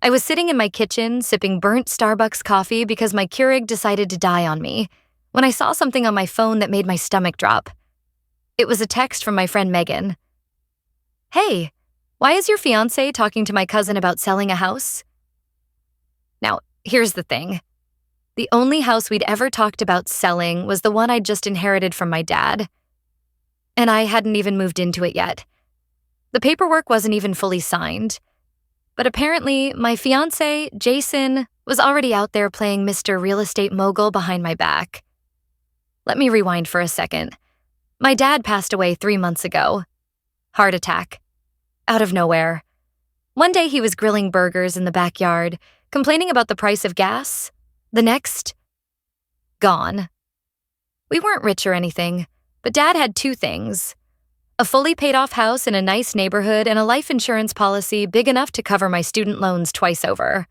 I was sitting in my kitchen, sipping burnt Starbucks coffee because my Keurig decided to die on me, when I saw something on my phone that made my stomach drop. It was a text from my friend Megan. "Hey, why is your fiancé talking to my cousin about selling a house?" Now, here's the thing. The only house we'd ever talked about selling was the one I'd just inherited from my dad. And I hadn't even moved into it yet. The paperwork wasn't even fully signed. But apparently, my fiancé, Jason, was already out there playing Mr. Real Estate Mogul behind my back. Let me rewind for a second. My dad passed away 3 months ago. Heart attack. Out of nowhere. One day he was grilling burgers in the backyard, complaining about the price of gas. The next, gone. We weren't rich or anything, but Dad had 2 things: a fully paid-off house in a nice neighborhood and a life insurance policy big enough to cover my student loans twice over.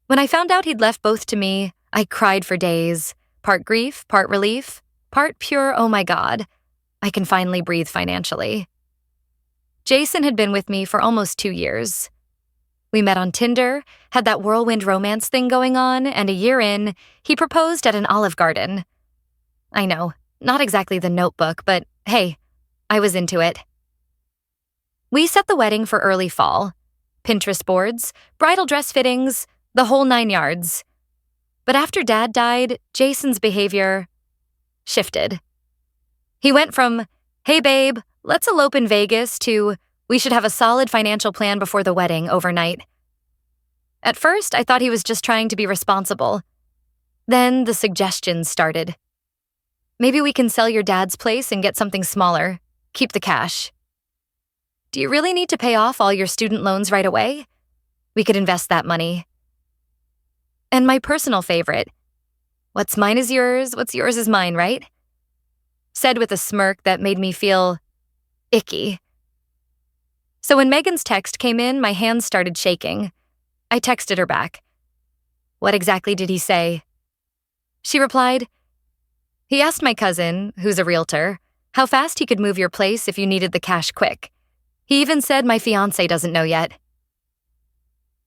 When I found out he'd left both to me, I cried for days, part grief, part relief, part pure, oh my God, I can finally breathe financially. Jason had been with me for almost 2 years. We met on Tinder, had that whirlwind romance thing going on, and a year in, he proposed at an Olive Garden. I know, not exactly The Notebook, but hey, I was into it. We set the wedding for early fall. Pinterest boards, bridal dress fittings, the whole 9 yards. But after Dad died, Jason's behavior shifted. He went from, "Hey babe, let's elope in Vegas," to, "We should have a solid financial plan before the wedding," overnight. At first, I thought he was just trying to be responsible. Then the suggestions started. "Maybe we can sell your dad's place and get something smaller. Keep the cash. Do you really need to pay off all your student loans right away? We could invest that money." And my personal favorite, "What's mine is yours, what's yours is mine, right?" Said with a smirk that made me feel icky. So when Megan's text came in, my hands started shaking. I texted her back. "What exactly did he say?" She replied, "He asked my cousin, who's a realtor, how fast he could move your place if you needed the cash quick. He even said my fiancé doesn't know yet."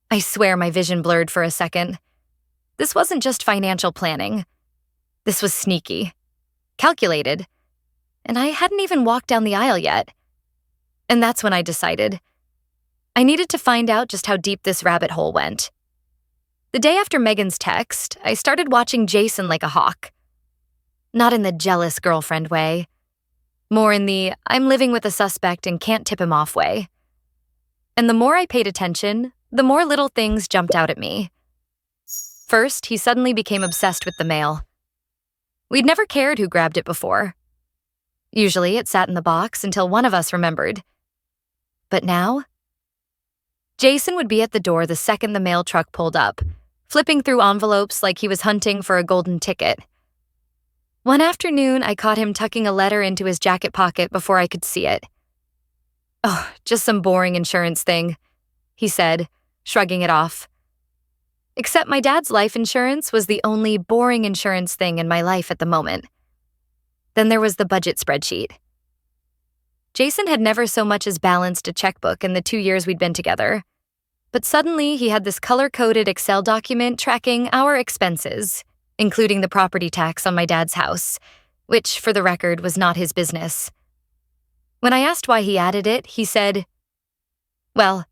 I swear my vision blurred for a second. This wasn't just financial planning. This was sneaky, calculated, and I hadn't even walked down the aisle yet. And that's when I decided I needed to find out just how deep this rabbit hole went. The day after Megan's text, I started watching Jason like a hawk. Not in the jealous girlfriend way. More in the I'm living with a suspect and can't tip him off way. And the more I paid attention, the more little things jumped out at me. First, he suddenly became obsessed with the mail. We'd never cared who grabbed it before. Usually, it sat in the box until one of us remembered. But now, Jason would be at the door the second the mail truck pulled up, flipping through envelopes like he was hunting for a golden ticket. One afternoon, I caught him tucking a letter into his jacket pocket before I could see it. "Oh, just some boring insurance thing," he said, shrugging it off. Except my dad's life insurance was the only boring insurance thing in my life at the moment. Then there was the budget spreadsheet. Jason had never so much as balanced a checkbook in the 2 years we'd been together. But suddenly, he had this color-coded Excel document tracking our expenses, including the property tax on my dad's house, which, for the record, was not his business. When I asked why he added it, he said, "Well,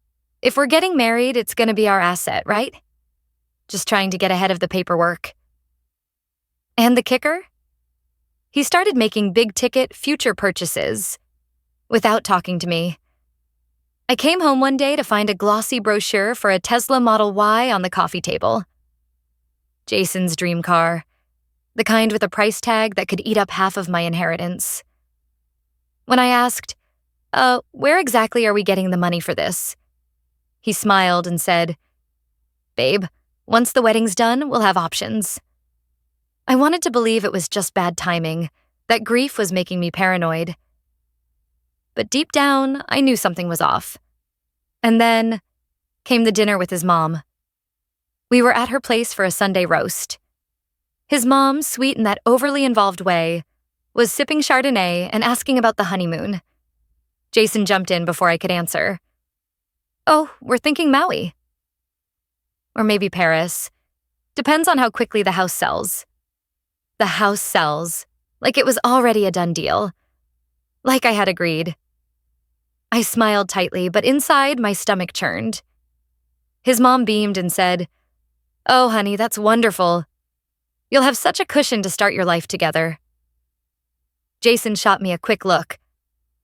if we're getting married, it's going to be our asset, right? Just trying to get ahead of the paperwork." And the kicker? He started making big-ticket future purchases without talking to me. I came home one day to find a glossy brochure for a Tesla Model Y on the coffee table. Jason's dream car, the kind with a price tag that could eat up half of my inheritance. When I asked, "Where exactly are we getting the money for this?" he smiled and said, "Babe, once the wedding's done, we'll have options." I wanted to believe it was just bad timing, that grief was making me paranoid. But deep down, I knew something was off. And then came the dinner with his mom. We were at her place for a Sunday roast. His mom, sweet in that overly involved way, was sipping Chardonnay and asking about the honeymoon. Jason jumped in before I could answer. "Oh, we're thinking Maui." or maybe Paris. Depends on how quickly the house sells. The house sells, like it was already a done deal. Like I had agreed. I smiled tightly, but inside my stomach churned. His mom beamed and said, "Oh, honey, that's wonderful. You'll have such a cushion to start your life together." Jason shot me a quick look,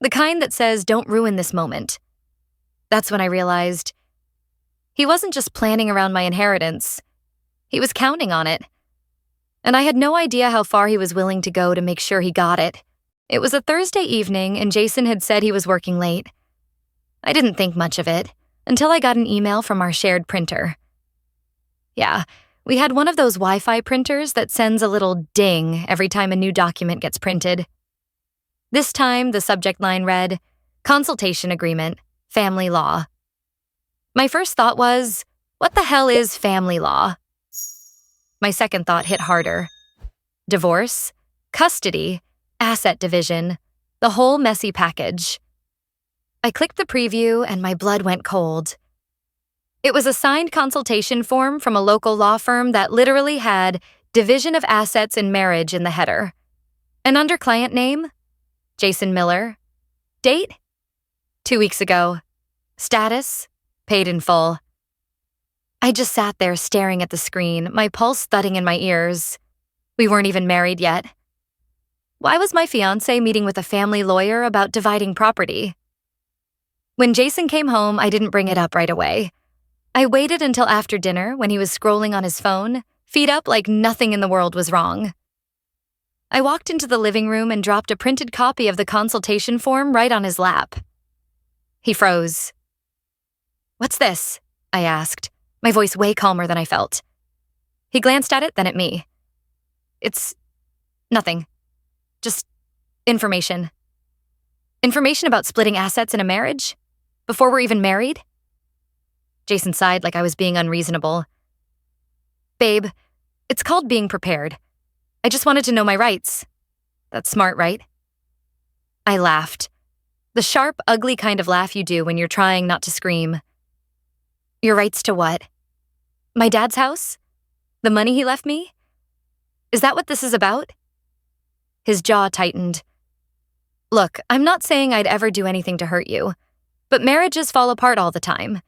the kind that says, "Don't ruin this moment." That's when I realized he wasn't just planning around my inheritance. He was counting on it. And I had no idea how far he was willing to go to make sure he got it. It was a Thursday evening, and Jason had said he was working late. I didn't think much of it until I got an email from our shared printer. Yeah, we had one of those Wi-Fi printers that sends a little ding every time a new document gets printed. This time, the subject line read, "Consultation Agreement, Family Law." My first thought was, what the hell is family law? My second thought hit harder. Divorce, custody, asset division, the whole messy package. I clicked the preview and my blood went cold. It was a signed consultation form from a local law firm that literally had Division of Assets in Marriage in the header. And under client name, Jason Miller. Date? 2 weeks ago. Status? Paid in full. I just sat there staring at the screen, my pulse thudding in my ears. We weren't even married yet. Why was my fiancé meeting with a family lawyer about dividing property? When Jason came home, I didn't bring it up right away. I waited until after dinner when he was scrolling on his phone, feet up like nothing in the world was wrong. I walked into the living room and dropped a printed copy of the consultation form right on his lap. He froze. "What's this?" I asked, my voice way calmer than I felt. He glanced at it, then at me. "It's nothing. Just information." "Information about splitting assets in a marriage? Before we're even married?" Jason sighed like I was being unreasonable. "Babe, it's called being prepared. I just wanted to know my rights. That's smart, right?" I laughed. The sharp, ugly kind of laugh you do when you're trying not to scream. "Your rights to what? My dad's house? The money he left me? Is that what this is about?" His jaw tightened. "Look, I'm not saying I'd ever do anything to hurt you, but marriages fall apart all the time.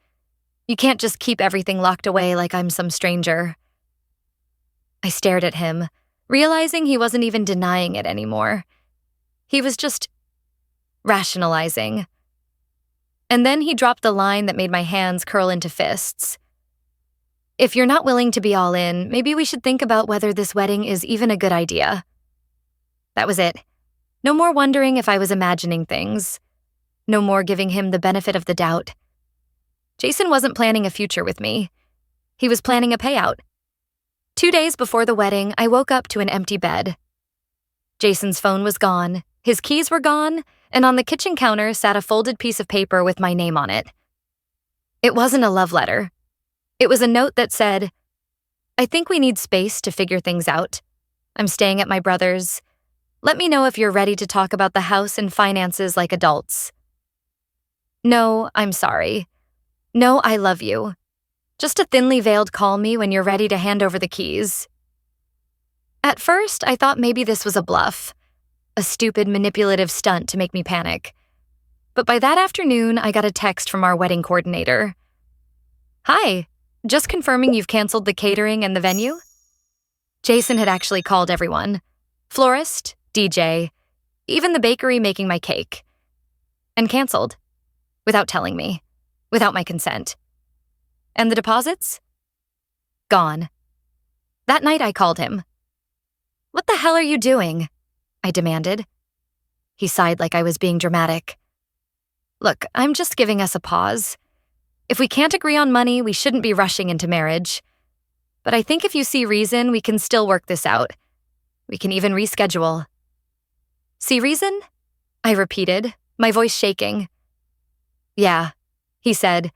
You can't just keep everything locked away like I'm some stranger." I stared at him, realizing he wasn't even denying it anymore. He was just rationalizing. And then he dropped the line that made my hands curl into fists. "If you're not willing to be all in, maybe we should think about whether this wedding is even a good idea." That was it. No more wondering if I was imagining things. No more giving him the benefit of the doubt. Jason wasn't planning a future with me. He was planning a payout. 2 days before the wedding, I woke up to an empty bed. Jason's phone was gone, his keys were gone, and on the kitchen counter sat a folded piece of paper with my name on it. It wasn't a love letter. It was a note that said, "I think we need space to figure things out. I'm staying at my brother's. Let me know if you're ready to talk about the house and finances like adults. No, I'm sorry. No, I love you. Just a thinly veiled call me when you're ready to hand over the keys." At first, I thought maybe this was a bluff, a stupid manipulative stunt to make me panic. But by that afternoon, I got a text from our wedding coordinator. "Hi, just confirming you've canceled the catering and the venue?" Jason had actually called everyone. Florist, DJ, even the bakery making my cake. And canceled. Without telling me. Without my consent. And the deposits? Gone. That night I called him. "What the hell are you doing?" I demanded. He sighed like I was being dramatic. "Look, I'm just giving us a pause. If we can't agree on money, we shouldn't be rushing into marriage. But I think if you see reason, we can still work this out. We can even reschedule." "See reason?" I repeated, my voice shaking. "Yeah," he said.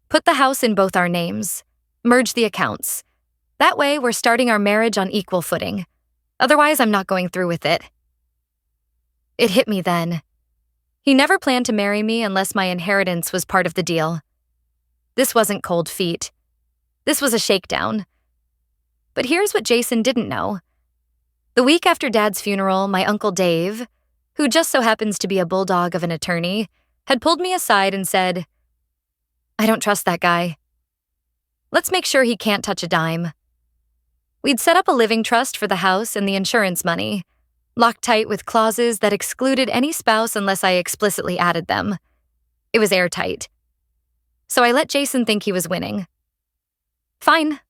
"Put the house in both our names. Merge the accounts. That way, we're starting our marriage on equal footing. Otherwise, I'm not going through with it." It hit me then. He never planned to marry me unless my inheritance was part of the deal. This wasn't cold feet. This was a shakedown. But here's what Jason didn't know. The week after Dad's funeral, my Uncle Dave, who just so happens to be a bulldog of an attorney, had pulled me aside and said, "I don't trust that guy. Let's make sure he can't touch a dime." We'd set up a living trust for the house and the insurance money, locked tight with clauses that excluded any spouse unless I explicitly added them. It was airtight. So I let Jason think he was winning. "Fine,"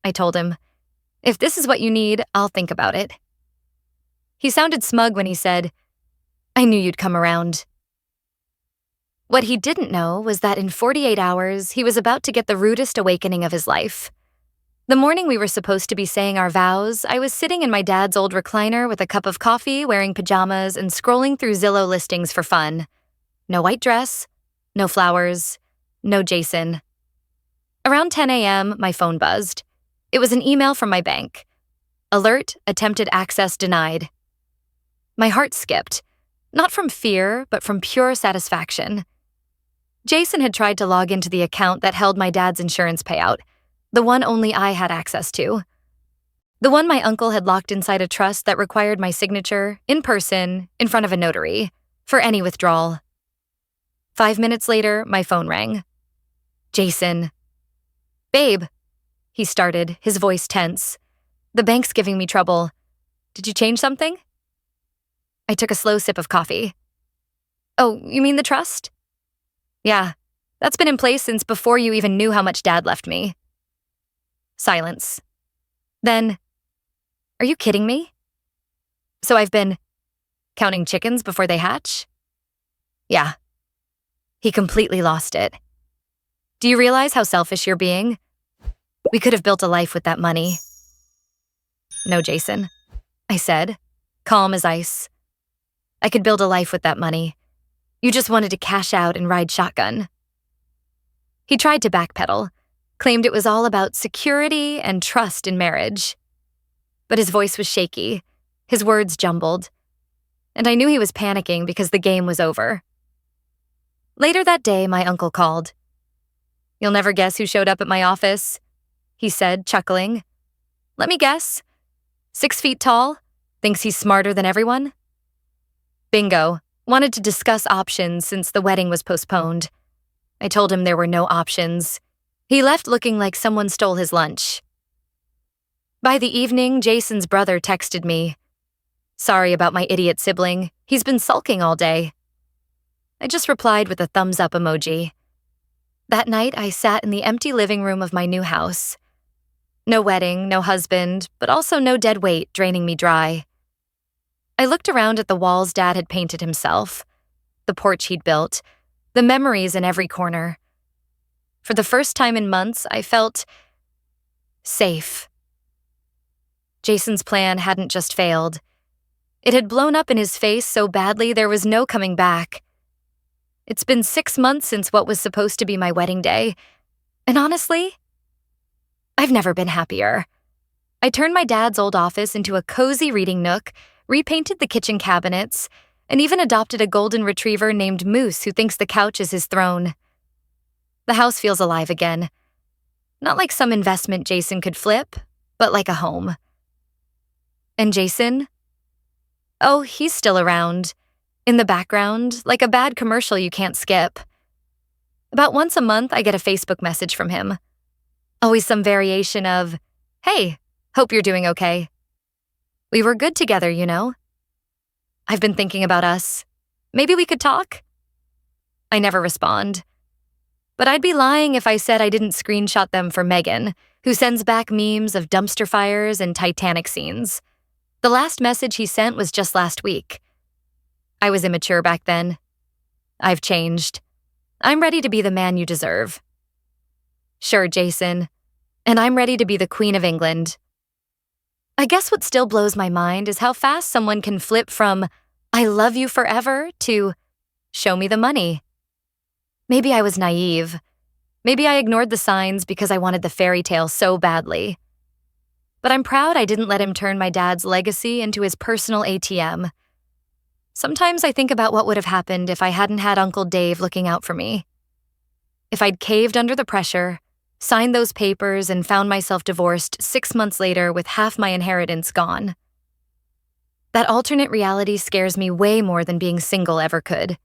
I told him. "If this is what you need, I'll think about it." He sounded smug when he said, "I knew you'd come around." What he didn't know was that in 48 hours, he was about to get the rudest awakening of his life. The morning we were supposed to be saying our vows, I was sitting in my dad's old recliner with a cup of coffee, wearing pajamas, and scrolling through Zillow listings for fun. No white dress, no flowers, no Jason. Around 10 a.m., my phone buzzed. It was an email from my bank. Alert, attempted access denied. My heart skipped, not from fear, but from pure satisfaction. Jason had tried to log into the account that held my dad's insurance payout, the one only I had access to. The one my uncle had locked inside a trust that required my signature, in person, in front of a notary, for any withdrawal. 5 minutes later, my phone rang. Jason. "Babe," he started, his voice tense. "The bank's giving me trouble. Did you change something?" I took a slow sip of coffee. "Oh, you mean the trust?" "Yeah, that's been in place since before you even knew how much Dad left me." Silence. Then, "Are you kidding me? So I've been counting chickens before they hatch?" "Yeah." He completely lost it. "Do you realize how selfish you're being? We could have built a life with that money." "No, Jason," I said, calm as ice. "I could build a life with that money. You just wanted to cash out and ride shotgun." He tried to backpedal, claimed it was all about security and trust in marriage. But his voice was shaky, his words jumbled, and I knew he was panicking because the game was over. Later that day, my uncle called. "You'll never guess who showed up at my office," he said, chuckling. "Let me guess. 6 feet tall, thinks he's smarter than everyone?" Bingo. Wanted to discuss options since the wedding was postponed. I told him there were no options. He left looking like someone stole his lunch. By the evening, Jason's brother texted me. "Sorry about my idiot sibling. He's been sulking all day." I just replied with a thumbs up emoji. That night, I sat in the empty living room of my new house. No wedding, no husband, but also no dead weight draining me dry. I looked around at the walls Dad had painted himself, the porch he'd built, the memories in every corner. For the first time in months, I felt safe. Jason's plan hadn't just failed. It had blown up in his face so badly there was no coming back. It's been 6 months since what was supposed to be my wedding day, and honestly, I've never been happier. I turned my dad's old office into a cozy reading nook, repainted the kitchen cabinets, and even adopted a golden retriever named Moose who thinks the couch is his throne. The house feels alive again. Not like some investment Jason could flip, but like a home. And Jason? Oh, he's still around. In the background, like a bad commercial you can't skip. About once a month, I get a Facebook message from him. Always some variation of, "Hey, hope you're doing okay. We were good together, you know. I've been thinking about us. Maybe we could talk?" I never respond. But I'd be lying if I said I didn't screenshot them for Megan, who sends back memes of dumpster fires and Titanic scenes. The last message he sent was just last week. I was immature back then. I've changed. I'm ready to be the man you deserve. Sure, Jason. And I'm ready to be the Queen of England. I guess what still blows my mind is how fast someone can flip from, "I love you forever," to, "Show me the money." Maybe I was naive. Maybe I ignored the signs because I wanted the fairy tale so badly. But I'm proud I didn't let him turn my dad's legacy into his personal ATM. Sometimes I think about what would have happened if I hadn't had Uncle Dave looking out for me. If I'd caved under the pressure, signed those papers, and found myself divorced 6 months later with half my inheritance gone. That alternate reality scares me way more than being single ever could.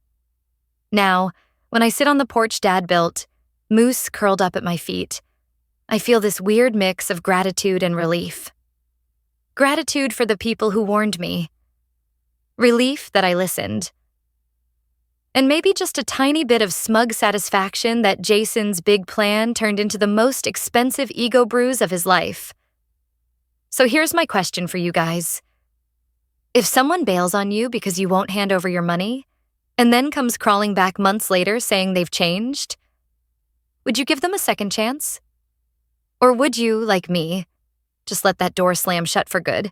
Now, when I sit on the porch Dad built, moose curled up at my feet, I feel this weird mix of gratitude and relief. Gratitude for the people who warned me. Relief that I listened. And maybe just a tiny bit of smug satisfaction that Jason's big plan turned into the most expensive ego bruise of his life. So here's my question for you guys. If someone bails on you because you won't hand over your money, and then comes crawling back months later saying they've changed, would you give them a second chance? Or would you, like me, just let that door slam shut for good?